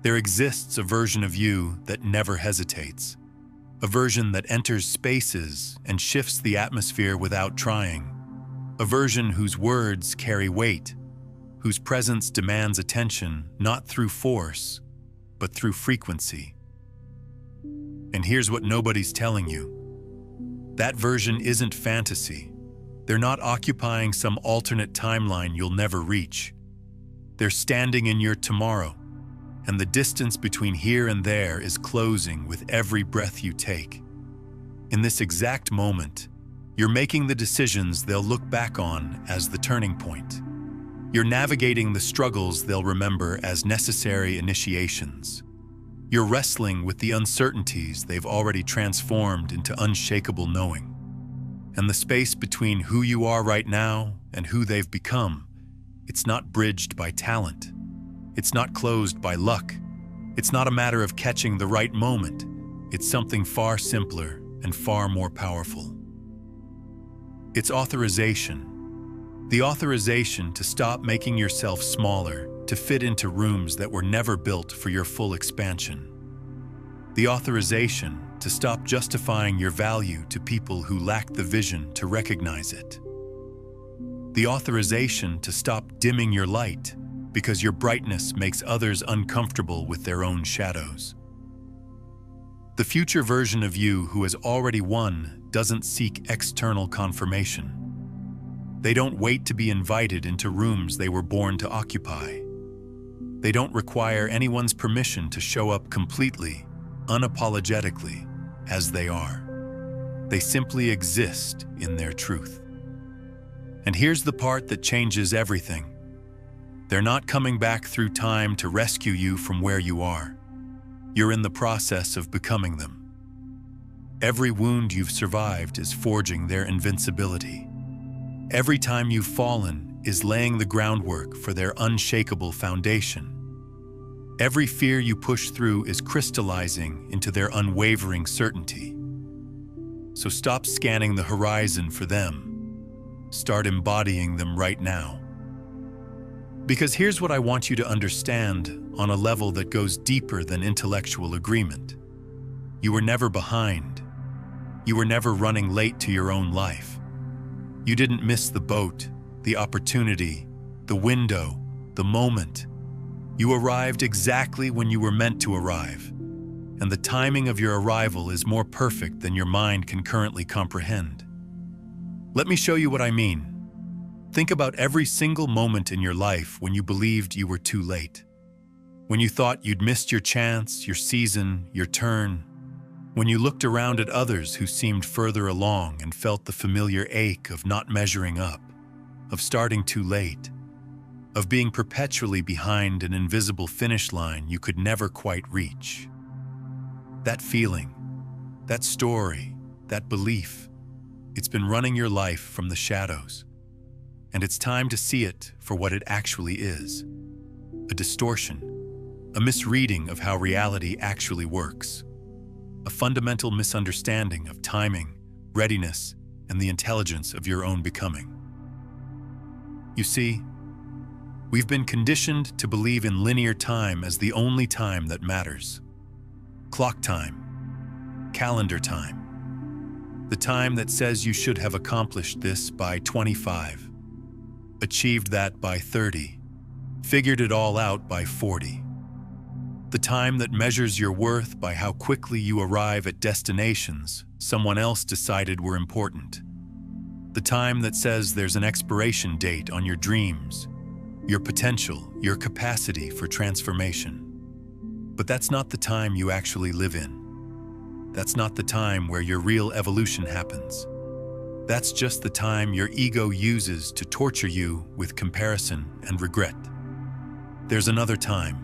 There exists a version of you that never hesitates, a version that enters spaces and shifts the atmosphere without trying, a version whose words carry weight, whose presence demands attention not through force, but through frequency. And here's what nobody's telling you. That version isn't fantasy. They're not occupying some alternate timeline you'll never reach. They're standing in your tomorrow, and the distance between here and there is closing with every breath you take. In this exact moment, you're making the decisions they'll look back on as the turning point. You're navigating the struggles they'll remember as necessary initiations. You're wrestling with the uncertainties they've already transformed into unshakable knowing. And the space between who you are right now and who they've become, it's not bridged by talent. It's not closed by luck. It's not a matter of catching the right moment. It's something far simpler and far more powerful. It's authorization. The authorization to stop making yourself smaller, to fit into rooms that were never built for your full expansion. The authorization to stop justifying your value to people who lack the vision to recognize it. The authorization to stop dimming your light because your brightness makes others uncomfortable with their own shadows. The future version of you who has already won doesn't seek external confirmation. They don't wait to be invited into rooms they were born to occupy. They don't require anyone's permission to show up completely, unapologetically, as they are. They simply exist in their truth. And here's the part that changes everything. They're not coming back through time to rescue you from where you are. You're in the process of becoming them. Every wound you've survived is forging their invincibility. Every time you've fallen is laying the groundwork for their unshakable foundation. Every fear you push through is crystallizing into their unwavering certainty. So stop scanning the horizon for them. Start embodying them right now. Because here's what I want you to understand on a level that goes deeper than intellectual agreement. You were never behind. You were never running late to your own life. You didn't miss the boat, the opportunity, the window, the moment. You arrived exactly when you were meant to arrive, and the timing of your arrival is more perfect than your mind can currently comprehend. Let me show you what I mean. Think about every single moment in your life when you believed you were too late. When you thought you'd missed your chance, your season, your turn. When you looked around at others who seemed further along and felt the familiar ache of not measuring up, of starting too late, of being perpetually behind an invisible finish line you could never quite reach. That feeling, that story, that belief, it's been running your life from the shadows. And it's time to see it for what it actually is. A distortion, a misreading of how reality actually works. A fundamental misunderstanding of timing, readiness, and the intelligence of your own becoming. You see, we've been conditioned to believe in linear time as the only time that matters. Clock time, calendar time. The time that says you should have accomplished this by 25. Achieved that by 30, figured it all out by 40. The time that measures your worth by how quickly you arrive at destinations someone else decided were important. The time that says there's an expiration date on your dreams, your potential, your capacity for transformation. But that's not the time you actually live in. That's not the time where your real evolution happens. That's just the time your ego uses to torture you with comparison and regret. There's another time.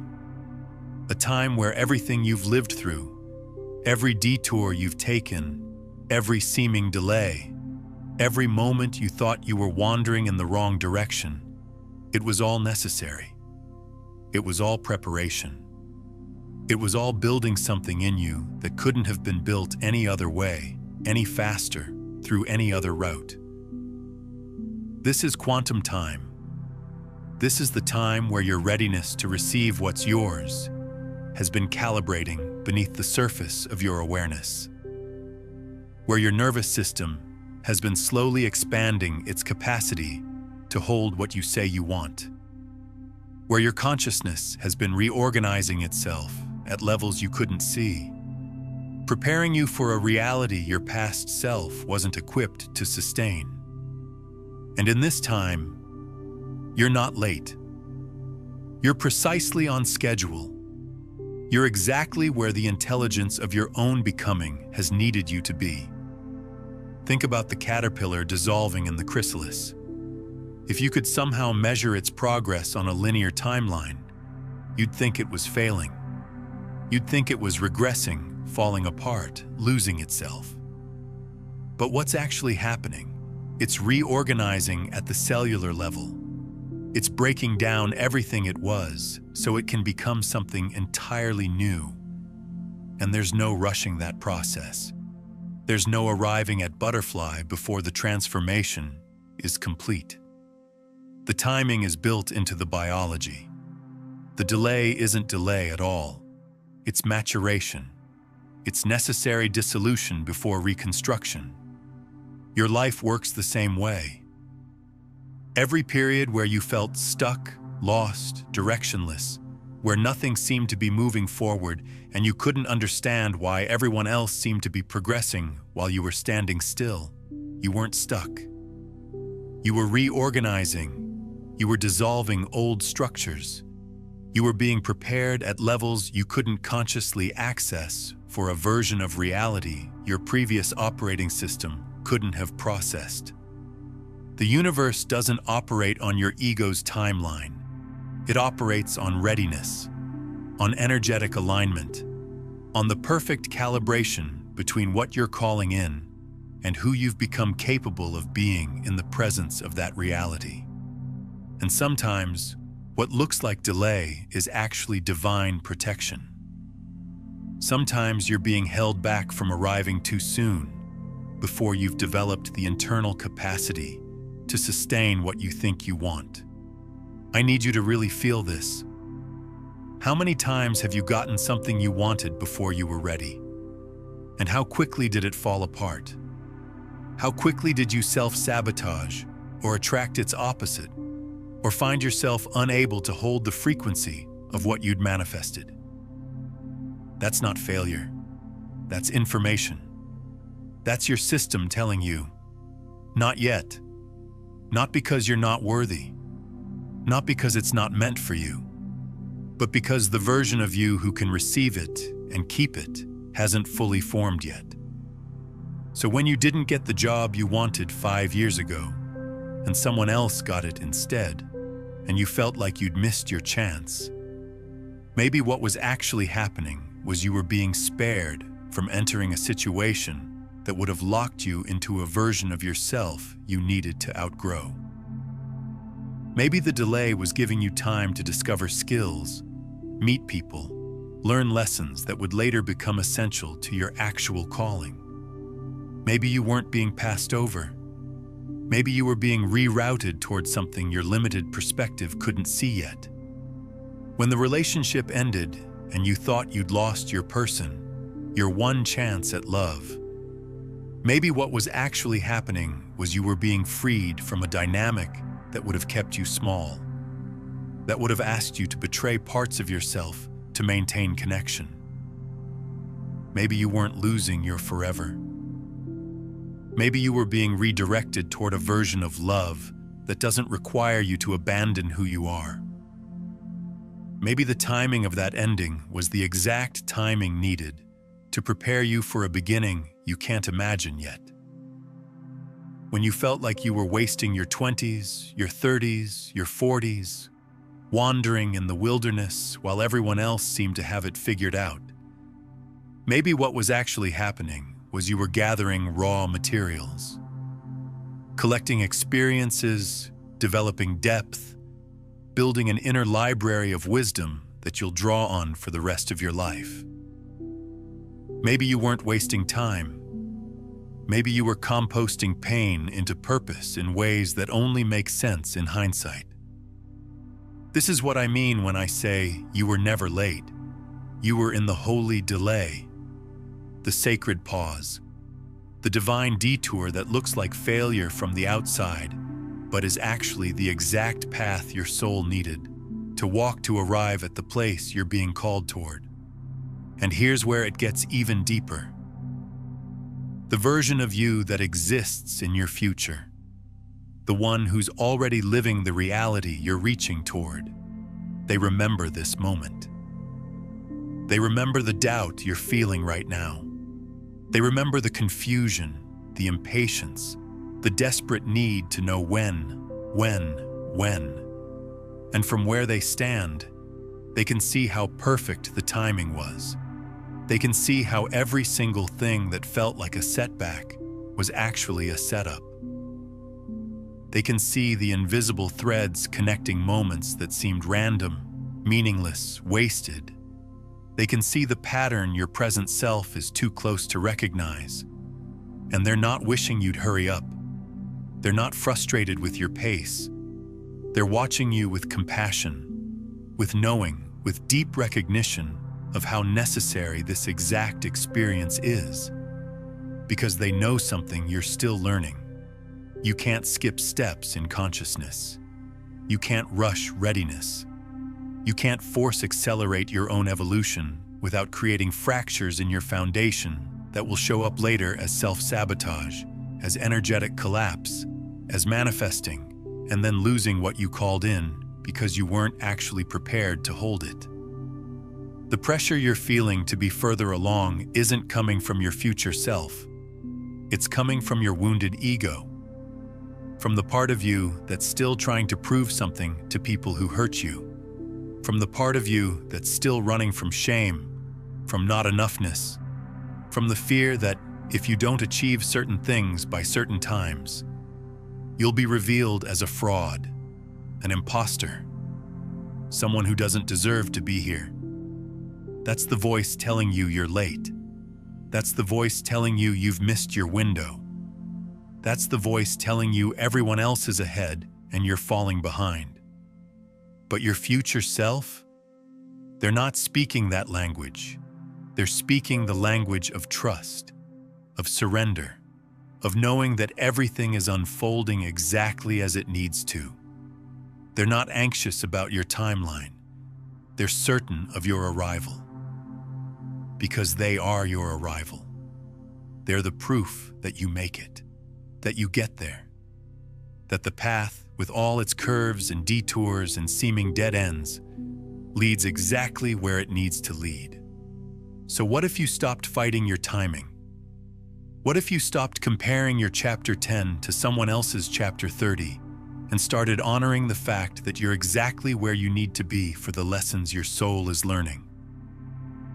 A time where everything you've lived through, every detour you've taken, every seeming delay, every moment you thought you were wandering in the wrong direction, it was all necessary. It was all preparation. It was all building something in you that couldn't have been built any other way, any faster, through any other route. This is quantum time. This is the time where your readiness to receive what's yours, has been calibrating beneath the surface of your awareness, where your nervous system has been slowly expanding its capacity to hold what you say you want, where your consciousness has been reorganizing itself at levels you couldn't see, preparing you for a reality your past self wasn't equipped to sustain. And in this time, you're not late. You're precisely on schedule. You're exactly where the intelligence of your own becoming has needed you to be. Think about the caterpillar dissolving in the chrysalis. If you could somehow measure its progress on a linear timeline, you'd think it was failing. You'd think it was regressing, falling apart, losing itself. But what's actually happening? It's reorganizing at the cellular level. It's breaking down everything it was so it can become something entirely new. And there's no rushing that process. There's no arriving at butterfly before the transformation is complete. The timing is built into the biology. The delay isn't delay at all. It's maturation. It's necessary dissolution before reconstruction. Your life works the same way. Every period where you felt stuck, lost, directionless, where nothing seemed to be moving forward and you couldn't understand why everyone else seemed to be progressing while you were standing still, you weren't stuck. You were reorganizing. You were dissolving old structures. You were being prepared at levels you couldn't consciously access for a version of reality your previous operating system couldn't have processed. The universe doesn't operate on your ego's timeline. It operates on readiness, on energetic alignment, on the perfect calibration between what you're calling in and who you've become capable of being in the presence of that reality. And sometimes, what looks like delay is actually divine protection. Sometimes you're being held back from arriving too soon, before you've developed the internal capacity to sustain what you think you want. I need you to really feel this. How many times have you gotten something you wanted before you were ready? And how quickly did it fall apart? How quickly did you self-sabotage or attract its opposite, or find yourself unable to hold the frequency of what you'd manifested? That's not failure. That's information. That's your system telling you, not yet. Not because you're not worthy. Not because it's not meant for you. But because the version of you who can receive it and keep it hasn't fully formed yet. So when you didn't get the job you wanted 5 years ago, and someone else got it instead, and you felt like you'd missed your chance, maybe what was actually happening was you were being spared from entering a situation that would have locked you into a version of yourself you needed to outgrow. Maybe the delay was giving you time to discover skills, meet people, learn lessons that would later become essential to your actual calling. Maybe you weren't being passed over. Maybe you were being rerouted towards something your limited perspective couldn't see yet. When the relationship ended and you thought you'd lost your person, your one chance at love, maybe what was actually happening was you were being freed from a dynamic that would have kept you small, that would have asked you to betray parts of yourself to maintain connection. Maybe you weren't losing your forever. Maybe you were being redirected toward a version of love that doesn't require you to abandon who you are. Maybe the timing of that ending was the exact timing needed to prepare you for a beginning you can't imagine yet. When you felt like you were wasting your 20s, your 30s, your 40s, wandering in the wilderness while everyone else seemed to have it figured out. Maybe what was actually happening was you were gathering raw materials, collecting experiences, developing depth, building an inner library of wisdom that you'll draw on for the rest of your life. Maybe you weren't wasting time. Maybe you were composting pain into purpose in ways that only make sense in hindsight. This is what I mean when I say you were never late. You were in the holy delay, the sacred pause, the divine detour that looks like failure from the outside, but is actually the exact path your soul needed to walk to arrive at the place you're being called toward. And here's where it gets even deeper. The version of you that exists in your future, the one who's already living the reality you're reaching toward, they remember this moment. They remember the doubt you're feeling right now. They remember the confusion, the impatience, the desperate need to know when. And from where they stand, they can see how perfect the timing was. They can see how every single thing that felt like a setback was actually a setup. They can see the invisible threads connecting moments that seemed random, meaningless, wasted. They can see the pattern your present self is too close to recognize. And they're not wishing you'd hurry up. They're not frustrated with your pace. They're watching you with compassion, with knowing, with deep recognition of how necessary this exact experience is. Because they know something you're still learning. You can't skip steps in consciousness. You can't rush readiness. You can't force accelerate your own evolution without creating fractures in your foundation that will show up later as self-sabotage, as energetic collapse, as manifesting, and then losing what you called in because you weren't actually prepared to hold it. The pressure you're feeling to be further along isn't coming from your future self. It's coming from your wounded ego, from the part of you that's still trying to prove something to people who hurt you, from the part of you that's still running from shame, from not enoughness, from the fear that if you don't achieve certain things by certain times, you'll be revealed as a fraud, an imposter, someone who doesn't deserve to be here. That's the voice telling you you're late. That's the voice telling you you've missed your window. That's the voice telling you everyone else is ahead and you're falling behind. But your future self, they're not speaking that language. They're speaking the language of trust, of surrender, of knowing that everything is unfolding exactly as it needs to. They're not anxious about your timeline. They're certain of your arrival. Because they are your arrival. They're the proof that you make it, that you get there, that the path, with all its curves and detours and seeming dead ends, leads exactly where it needs to lead. So what if you stopped fighting your timing? What if you stopped comparing your chapter 10 to someone else's chapter 30 and started honoring the fact that you're exactly where you need to be for the lessons your soul is learning?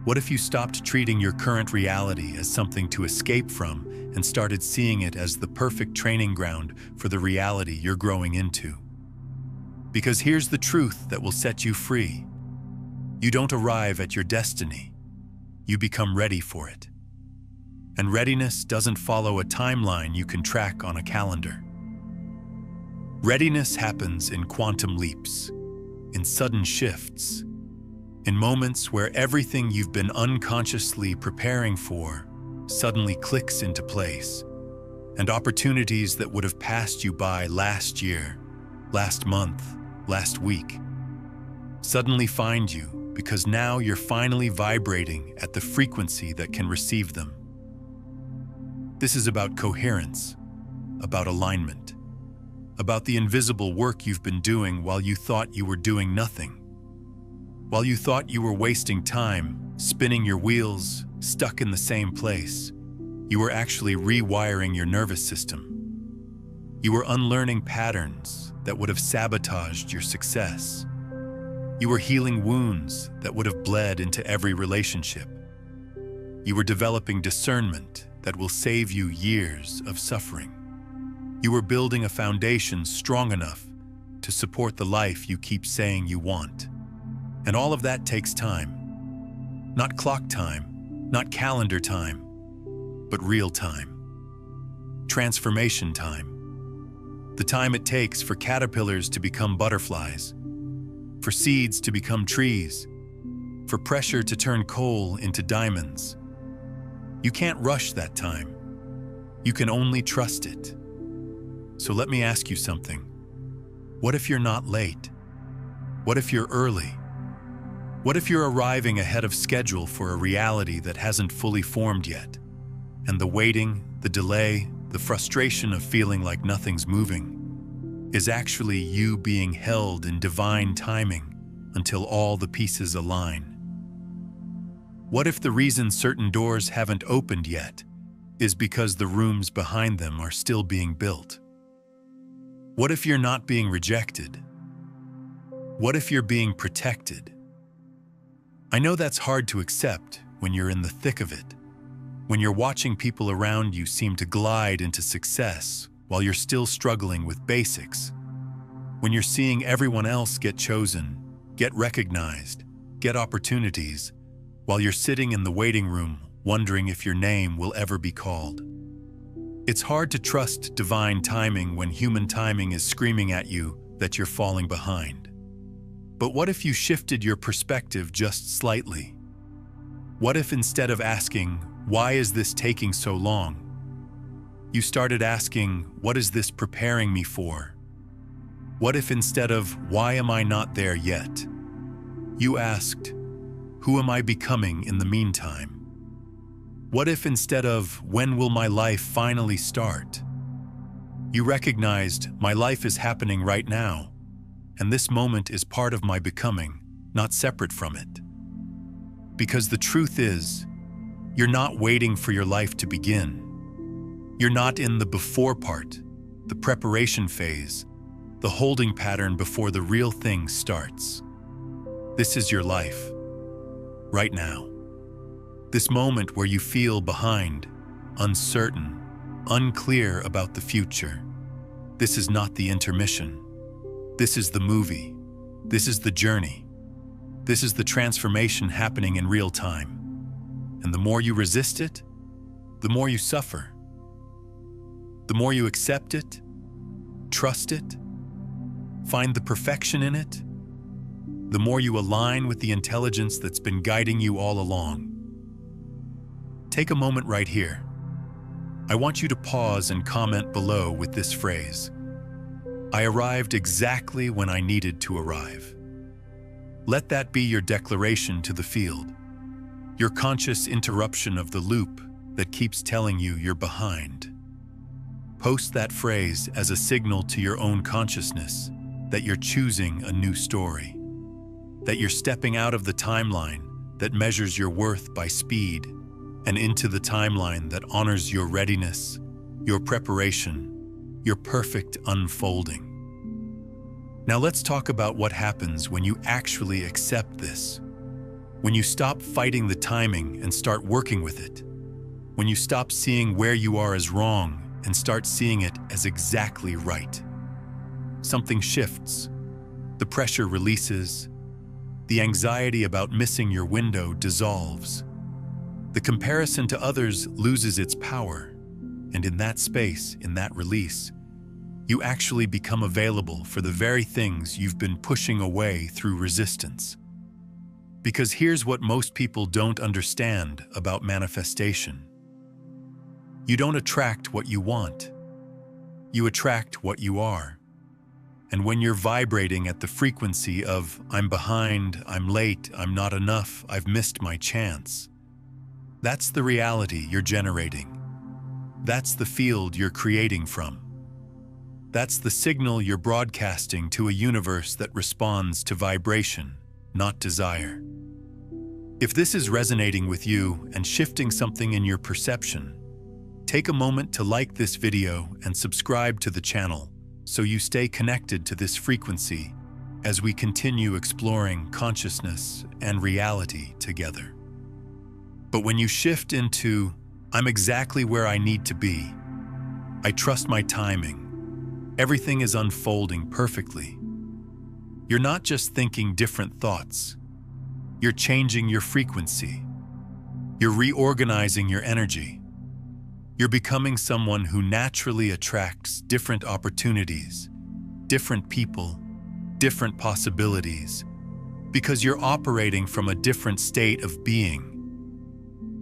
What if you stopped treating your current reality as something to escape from and started seeing it as the perfect training ground for the reality you're growing into? Because here's the truth that will set you free. You don't arrive at your destiny. You become ready for it. And readiness doesn't follow a timeline you can track on a calendar. Readiness happens in quantum leaps, in sudden shifts, in moments where everything you've been unconsciously preparing for suddenly clicks into place, and opportunities that would have passed you by last year, last month, last week, suddenly find you because now you're finally vibrating at the frequency that can receive them. This is about coherence, about alignment, about the invisible work you've been doing while you thought you were doing nothing. While you thought you were wasting time, spinning your wheels, stuck in the same place, you were actually rewiring your nervous system. You were unlearning patterns that would have sabotaged your success. You were healing wounds that would have bled into every relationship. You were developing discernment that will save you years of suffering. You were building a foundation strong enough to support the life you keep saying you want. And all of that takes time. Not clock time, not calendar time, but real time. Transformation time. The time it takes for caterpillars to become butterflies, for seeds to become trees, for pressure to turn coal into diamonds. You can't rush that time. You can only trust it. So let me ask you something. What if you're not late? What if you're early? What if you're arriving ahead of schedule for a reality that hasn't fully formed yet? And the waiting, the delay, the frustration of feeling like nothing's moving is actually you being held in divine timing until all the pieces align. What if the reason certain doors haven't opened yet is because the rooms behind them are still being built? What if you're not being rejected? What if you're being protected? I know that's hard to accept when you're in the thick of it, when you're watching people around you seem to glide into success while you're still struggling with basics, when you're seeing everyone else get chosen, get recognized, get opportunities, while you're sitting in the waiting room wondering if your name will ever be called. It's hard to trust divine timing when human timing is screaming at you that you're falling behind. But what if you shifted your perspective just slightly? What if instead of asking, "Why is this taking so long?" you started asking, "What is this preparing me for?" What if instead of, "Why am I not there yet?" you asked, "Who am I becoming in the meantime?" What if instead of, "When will my life finally start?" you recognized, "My life is happening right now, and this moment is part of my becoming, not separate from it." Because the truth is, you're not waiting for your life to begin. You're not in the before part, the preparation phase, the holding pattern before the real thing starts. This is your life, right now. This moment where you feel behind, uncertain, unclear about the future. This is not the intermission. This is the movie. This is the journey. This is the transformation happening in real time. And the more you resist it, the more you suffer. The more you accept it, trust it, find the perfection in it, the more you align with the intelligence that's been guiding you all along. Take a moment right here. I want you to pause and comment below with this phrase: "I arrived exactly when I needed to arrive." Let that be your declaration to the field, your conscious interruption of the loop that keeps telling you you're behind. Post that phrase as a signal to your own consciousness that you're choosing a new story, that you're stepping out of the timeline that measures your worth by speed and into the timeline that honors your readiness, your preparation, your perfect unfolding. Now let's talk about what happens when you actually accept this. When you stop fighting the timing and start working with it. When you stop seeing where you are as wrong and start seeing it as exactly right. Something shifts. The pressure releases. The anxiety about missing your window dissolves. The comparison to others loses its power. And in that space, in that release, you actually become available for the very things you've been pushing away through resistance. Because here's what most people don't understand about manifestation. You don't attract what you want. You attract what you are. And when you're vibrating at the frequency of, "I'm behind, I'm late, I'm not enough, I've missed my chance," that's the reality you're generating. That's the field you're creating from. That's the signal you're broadcasting to a universe that responds to vibration, not desire. If this is resonating with you and shifting something in your perception, take a moment to like this video and subscribe to the channel so you stay connected to this frequency as we continue exploring consciousness and reality together. But when you shift into, "I'm exactly where I need to be. I trust my timing. Everything is unfolding perfectly," you're not just thinking different thoughts. You're changing your frequency. You're reorganizing your energy. You're becoming someone who naturally attracts different opportunities, different people, different possibilities, because you're operating from a different state of being.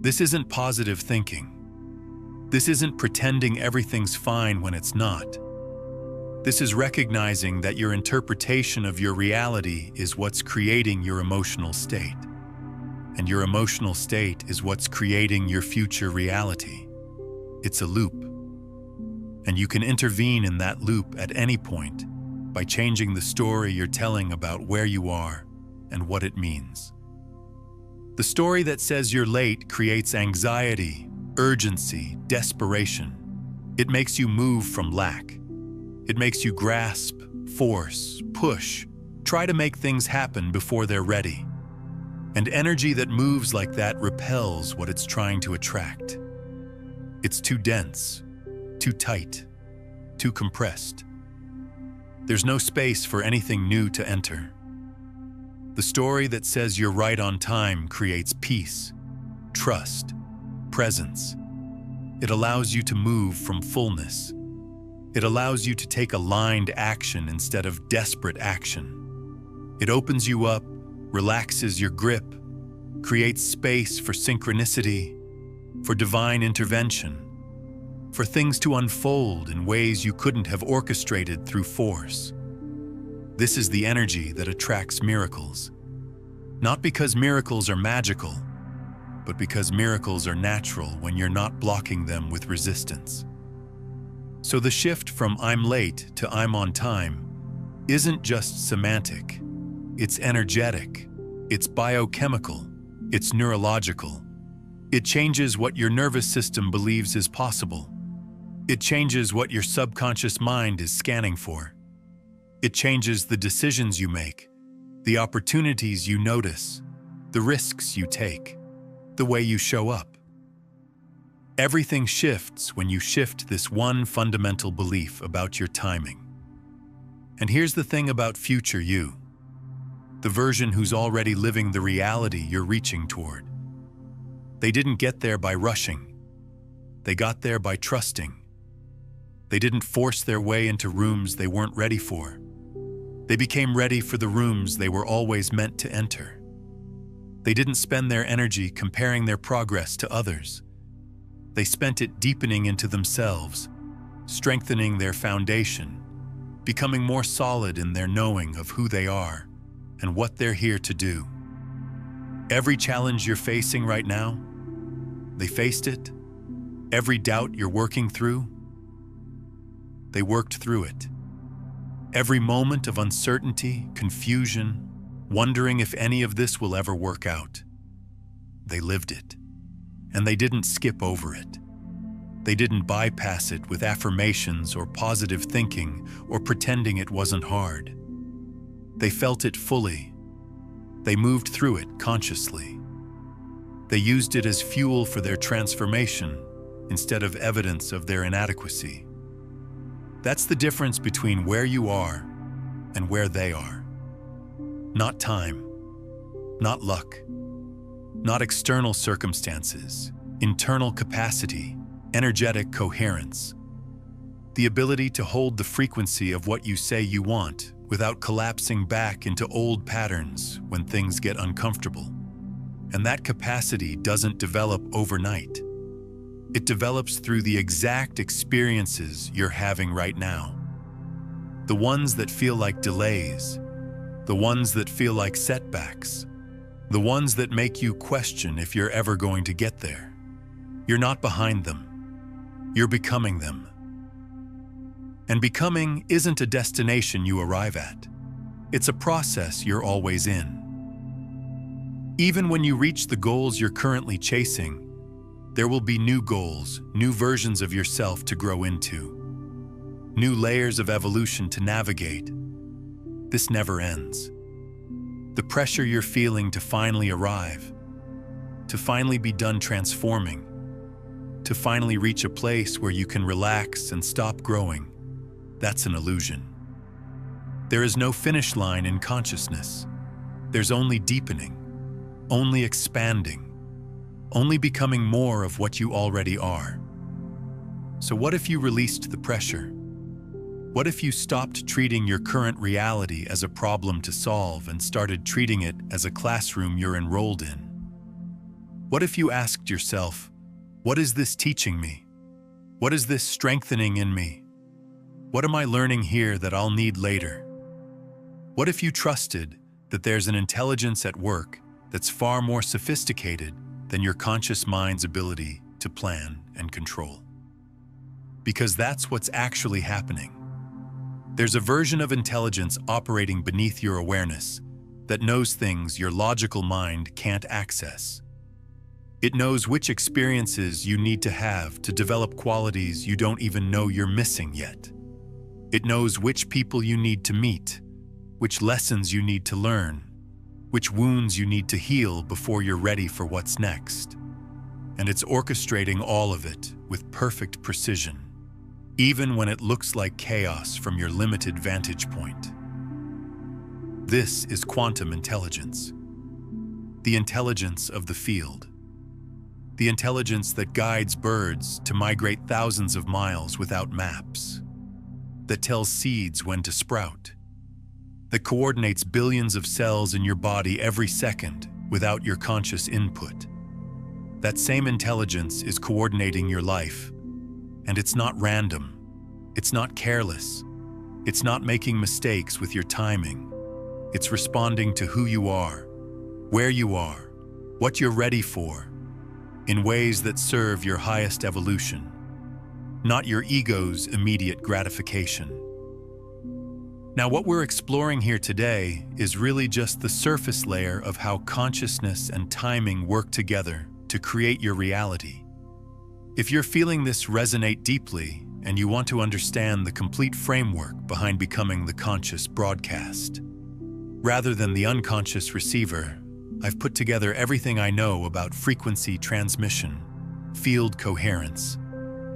This isn't positive thinking. This isn't pretending everything's fine when it's not. This is recognizing that your interpretation of your reality is what's creating your emotional state. And your emotional state is what's creating your future reality. It's a loop. And you can intervene in that loop at any point by changing the story you're telling about where you are and what it means. The story that says you're late creates anxiety, urgency, desperation. It makes you move from lack. It makes you grasp, force, push, try to make things happen before they're ready. And energy that moves like that repels what it's trying to attract. It's too dense, too tight, too compressed. There's no space for anything new to enter. The story that says you're right on time creates peace, trust, presence. It allows you to move from fullness. It allows you to take aligned action instead of desperate action. It opens you up, relaxes your grip, creates space for synchronicity, for divine intervention, for things to unfold in ways you couldn't have orchestrated through force. This is the energy that attracts miracles. Not because miracles are magical, but because miracles are natural when you're not blocking them with resistance. So the shift from I'm late to I'm on time isn't just semantic. It's energetic. It's biochemical. It's neurological. It changes what your nervous system believes is possible. It changes what your subconscious mind is scanning for. It changes the decisions you make, the opportunities you notice, the risks you take, the way you show up. Everything shifts when you shift this one fundamental belief about your timing. And here's the thing about future you, the version who's already living the reality you're reaching toward. They didn't get there by rushing. They got there by trusting. They didn't force their way into rooms they weren't ready for. They became ready for the rooms they were always meant to enter. They didn't spend their energy comparing their progress to others. They spent it deepening into themselves, strengthening their foundation, becoming more solid in their knowing of who they are and what they're here to do. Every challenge you're facing right now, they faced it. Every doubt you're working through, they worked through it. Every moment of uncertainty, confusion, wondering if any of this will ever work out, they lived it. And they didn't skip over it. They didn't bypass it with affirmations or positive thinking or pretending it wasn't hard. They felt it fully. They moved through it consciously. They used it as fuel for their transformation instead of evidence of their inadequacy. That's the difference between where you are and where they are. Not time, not luck, not external circumstances, internal capacity, energetic coherence. The ability to hold the frequency of what you say you want without collapsing back into old patterns when things get uncomfortable. And that capacity doesn't develop overnight. It develops through the exact experiences you're having right now. The ones that feel like delays, the ones that feel like setbacks, the ones that make you question if you're ever going to get there. You're not behind them. You're becoming them. And becoming isn't a destination you arrive at. It's a process you're always in. Even when you reach the goals you're currently chasing, there will be new goals, new versions of yourself to grow into, new layers of evolution to navigate. This never ends. The pressure you're feeling to finally arrive, to finally be done transforming, to finally reach a place where you can relax and stop growing, that's an illusion. There is no finish line in consciousness. There's only deepening, only expanding, only becoming more of what you already are. So what if you released the pressure? What if you stopped treating your current reality as a problem to solve and started treating it as a classroom you're enrolled in? What if you asked yourself, what is this teaching me? What is this strengthening in me? What am I learning here that I'll need later? What if you trusted that there's an intelligence at work that's far more sophisticated than your conscious mind's ability to plan and control? Because that's what's actually happening. There's a version of intelligence operating beneath your awareness that knows things your logical mind can't access. It knows which experiences you need to have to develop qualities you don't even know you're missing yet. It knows which people you need to meet, which lessons you need to learn, which wounds you need to heal before you're ready for what's next. And it's orchestrating all of it with perfect precision, even when it looks like chaos from your limited vantage point. This is quantum intelligence, the intelligence of the field. The intelligence that guides birds to migrate thousands of miles without maps, that tells seeds when to sprout, that coordinates billions of cells in your body every second without your conscious input. That same intelligence is coordinating your life, and it's not random, it's not careless, it's not making mistakes with your timing. It's responding to who you are, where you are, what you're ready for, in ways that serve your highest evolution, not your ego's immediate gratification. Now, what we're exploring here today is really just the surface layer of how consciousness and timing work together to create your reality. If you're feeling this resonate deeply and you want to understand the complete framework behind becoming the conscious broadcast, rather than the unconscious receiver, I've put together everything I know about frequency transmission, field coherence,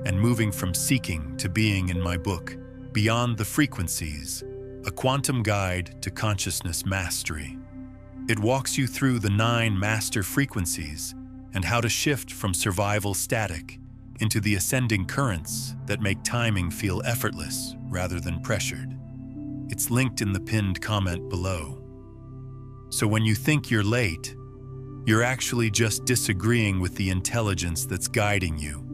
and moving from seeking to being in my book, Beyond the Frequencies, a quantum guide to consciousness mastery. It walks you through the 9 master frequencies and how to shift from survival static into the ascending currents that make timing feel effortless rather than pressured. It's linked in the pinned comment below. So when you think you're late, you're actually just disagreeing with the intelligence that's guiding you.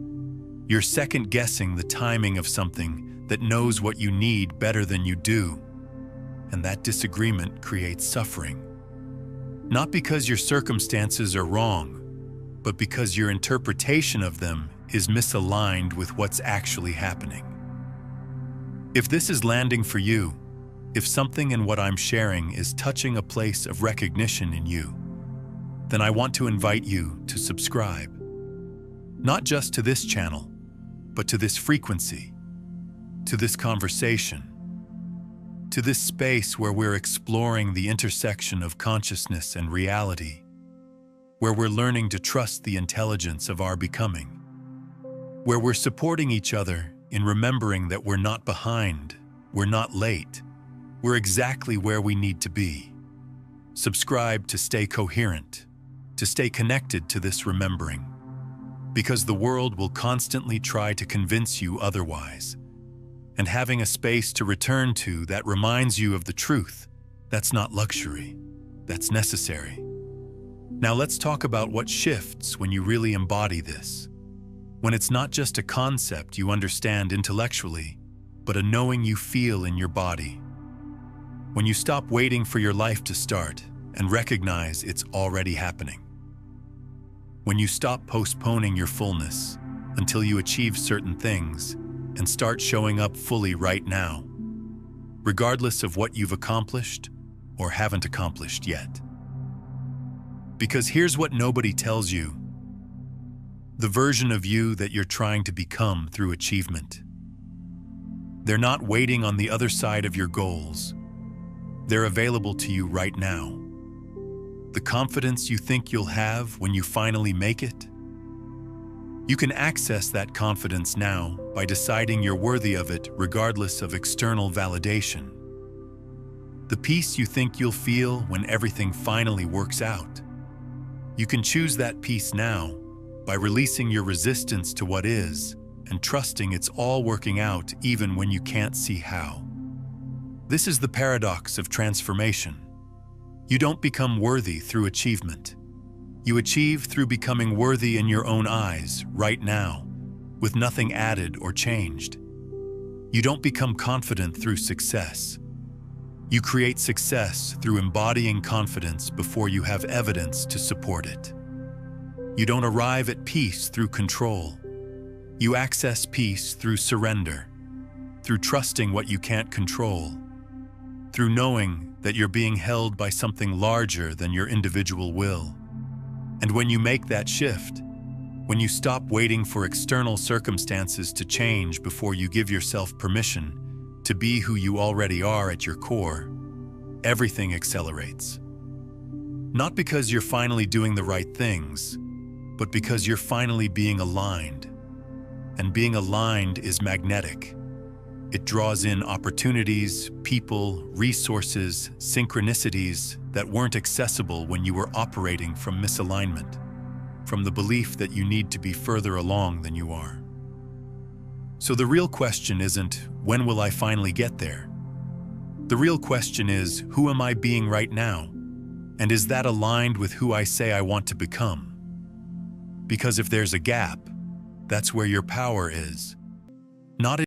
You're second-guessing the timing of something that knows what you need better than you do. And that disagreement creates suffering. Not because your circumstances are wrong, but because your interpretation of them is misaligned with what's actually happening. If this is landing for you, if something in what I'm sharing is touching a place of recognition in you, then I want to invite you to subscribe. Not just to this channel, but to this frequency, to this conversation, to this space where we're exploring the intersection of consciousness and reality, where we're learning to trust the intelligence of our becoming, where we're supporting each other in remembering that we're not behind, we're not late, we're exactly where we need to be. Subscribe to stay coherent, to stay connected to this remembering, because the world will constantly try to convince you otherwise. And having a space to return to that reminds you of the truth, that's not luxury, that's necessary. Now let's talk about what shifts when you really embody this. When it's not just a concept you understand intellectually, but a knowing you feel in your body. When you stop waiting for your life to start and recognize it's already happening. When you stop postponing your fullness until you achieve certain things and start showing up fully right now, regardless of what you've accomplished or haven't accomplished yet. Because here's what nobody tells you: the version of you that you're trying to become through achievement. They're not waiting on the other side of your goals. They're available to you right now. The confidence you think you'll have when you finally make it? You can access that confidence now by deciding you're worthy of it regardless of external validation. The peace you think you'll feel when everything finally works out. You can choose that peace now by releasing your resistance to what is and trusting it's all working out even when you can't see how. This is the paradox of transformation. You don't become worthy through achievement. You achieve through becoming worthy in your own eyes, right now, with nothing added or changed. You don't become confident through success. You create success through embodying confidence before you have evidence to support it. You don't arrive at peace through control. You access peace through surrender, through trusting what you can't control, through knowing that you're being held by something larger than your individual will. And when you make that shift, when you stop waiting for external circumstances to change before you give yourself permission to be who you already are at your core, everything accelerates. Not because you're finally doing the right things, but because you're finally being aligned. And being aligned is magnetic. It draws in opportunities, people, resources, synchronicities that weren't accessible when you were operating from misalignment, from the belief that you need to be further along than you are. So the real question isn't, when will I finally get there? The real question is, who am I being right now? And is that aligned with who I say I want to become? Because if there's a gap, that's where your power is. Not